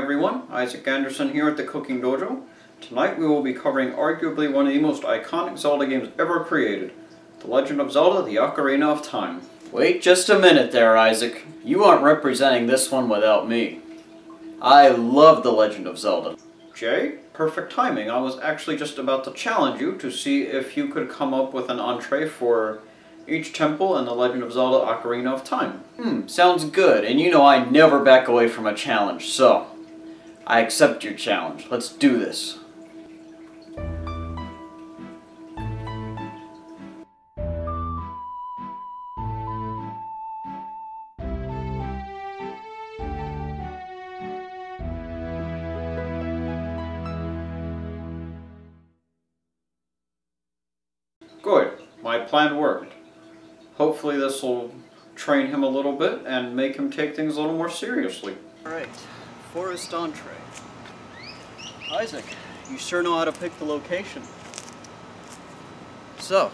everyone, Isaac Anderson here at the Cooking Dojo. Tonight we will be covering arguably one of the most iconic Zelda games ever created, The Legend of Zelda, the Ocarina of Time. Wait just a minute there, Isaac. You aren't representing this one without me. I love The Legend of Zelda. Jay, perfect timing. I was actually just about to challenge you to see if you could come up with an entree for each temple in The Legend of Zelda Ocarina of Time. Sounds good, and you know I never back away from a challenge, so I accept your challenge. Let's do this. Good. My plan worked. Hopefully this will train him a little bit and make him take things a little more seriously. Alright, forest entree. Isaac, you sure know how to pick the location. So,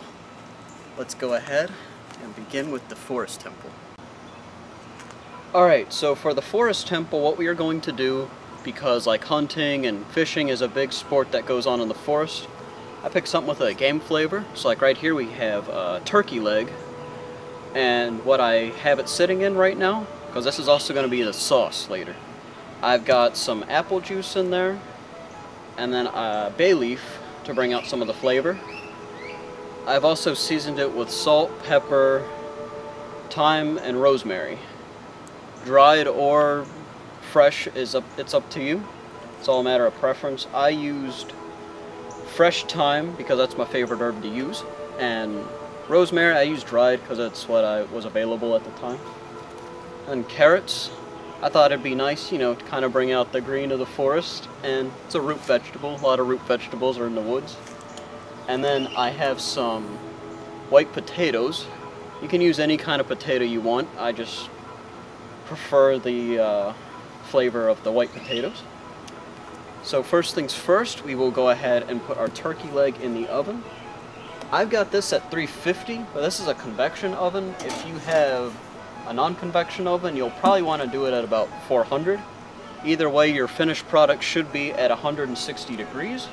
let's go ahead and begin with the forest temple. Alright, so for the forest temple, what we are going to do, because like hunting and fishing is a big sport that goes on in the forest, I picked something with a game flavor. So like right here we have a turkey leg. And what I have it sitting in right now, because this is also going to be the sauce later, I've got some apple juice in there, and then a bay leaf to bring out some of the flavor. I've also seasoned it with salt, pepper, thyme, and rosemary. Dried or fresh it's up to you. It's all a matter of preference. I used fresh thyme because that's my favorite herb to use, and rosemary I used dried because that's what was available at the time. And carrots, I thought it'd be nice, you know, to kind of bring out the green of the forest, and it's a root vegetable. A lot of root vegetables are in the woods. And then I have some white potatoes. You can use any kind of potato you want. I just prefer the flavor of the white potatoes. So first things first, we will go ahead and put our turkey leg in the oven. I've got this at 350, but this is a convection oven. If you have a non-convection oven, you'll probably want to do it at about 400. Either way, your finished product should be at 160 degrees.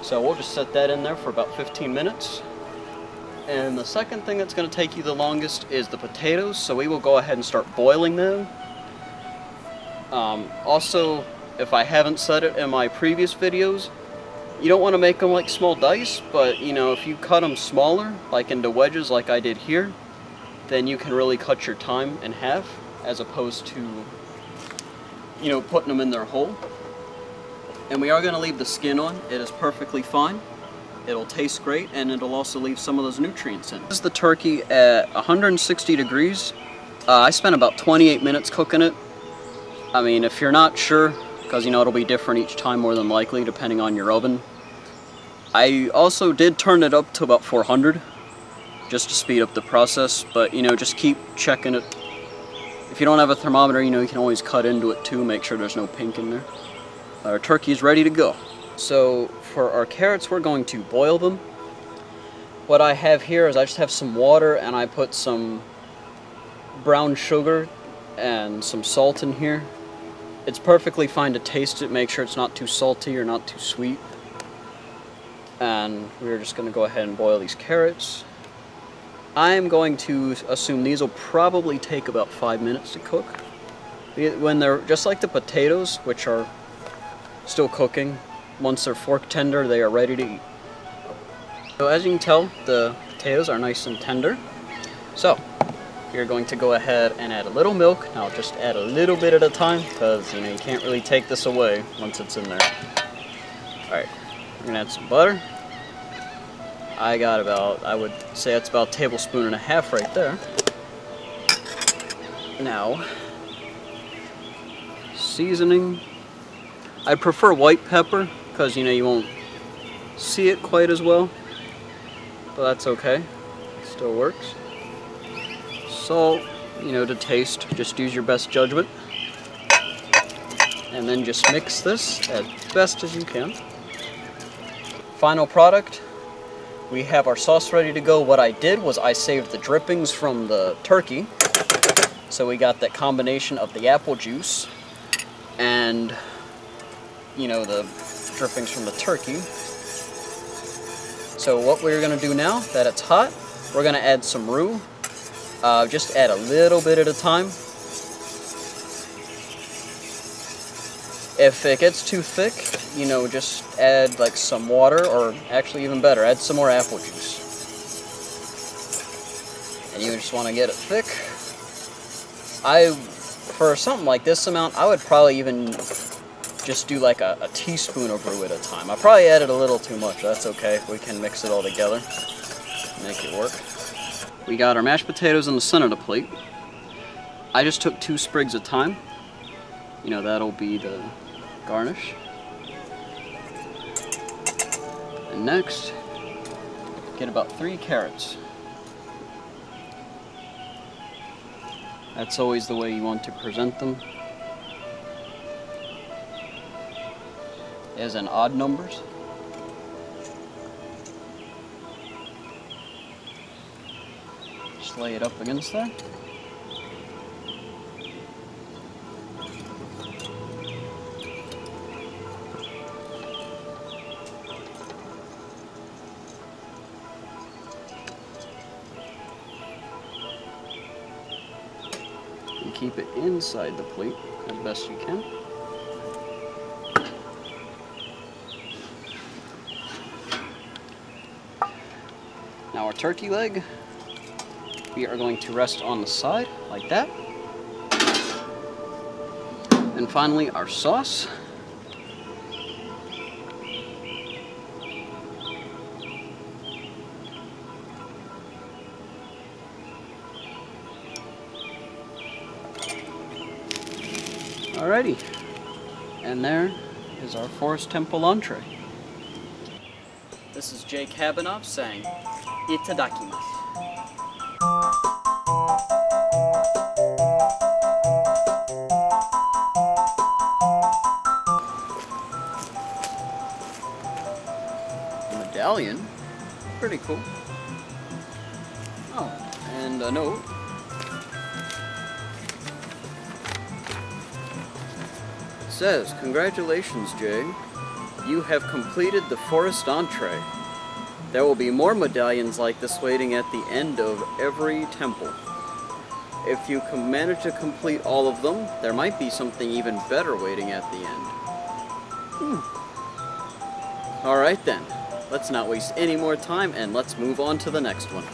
So we'll just set that in there for about 15 minutes. And the second thing that's going to take you the longest is the potatoes, so we will go ahead and start boiling them. Also, if I haven't said it in my previous videos, you don't want to make them like small dice, but you know, if you cut them smaller, like into wedges like I did here, then you can really cut your time in half, as opposed to, you know, putting them in their whole. And we are going to leave the skin on. It is perfectly fine. It'll taste great, and it'll also leave some of those nutrients in. This is the turkey at 160 degrees. I spent about 28 minutes cooking it. I mean, if you're not sure, because you know it'll be different each time more than likely depending on your oven. I also did turn it up to about 400 just to speed up the process, but you know, just keep checking it. If you don't have a thermometer, you know, you can always cut into it too, make sure there's no pink in there. Our turkey is ready to go. So for our carrots, we're going to boil them. What I have here is I just have some water, and I put some brown sugar and some salt in here. It's perfectly fine to taste it, make sure it's not too salty or not too sweet. And we're just going to go ahead and boil these carrots. I'm going to assume these will probably take about 5 minutes to cook. When they're just like the potatoes, which are still cooking, once they're fork tender, they are ready to eat. So as you can tell, the potatoes are nice and tender. So you're going to go ahead and add a little milk. Now just add a little bit at a time, because you know you can't really take this away once it's in there. Alright, we're going to add some butter. I got about, I would say that's about a tablespoon and a half right there. Now, seasoning. I prefer white pepper, because you know you won't see it quite as well. But that's okay, it still works. Salt, you know, to taste, just use your best judgment. And then just mix this as best as you can. Final product, we have our sauce ready to go. What I did was I saved the drippings from the turkey. So we got that combination of the apple juice and you know, the drippings from the turkey. So what we're going to do now that it's hot, we're going to add some roux. Just add a little bit at a time. If it gets too thick, you know, just add like some water, or actually even better, add some more apple juice. And you just want to get it thick. For something like this amount, I would probably even just do like a teaspoon of roux at a time. I probably added a little too much. That's okay. We can mix it all together, make it work. We got our mashed potatoes in the center of the plate. I just took 2 sprigs of thyme. You know, that'll be the garnish. And next, get about 3 carrots. That's always the way you want to present them, as in odd numbers. Just lay it up against there. And keep it inside the plate as best you can. Now our turkey leg, we are going to rest on the side like that. And finally our sauce. Alrighty, and there is our Forest Temple entree. This is Jake Habanoff saying, Itadakimasu. Medallion, pretty cool. Oh, and a note. It says, "Congratulations, Jay. You have completed the forest entree. There will be more medallions like this waiting at the end of every temple. If you can manage to complete all of them, there might be something even better waiting at the end." Alright then, let's not waste any more time and let's move on to the next one.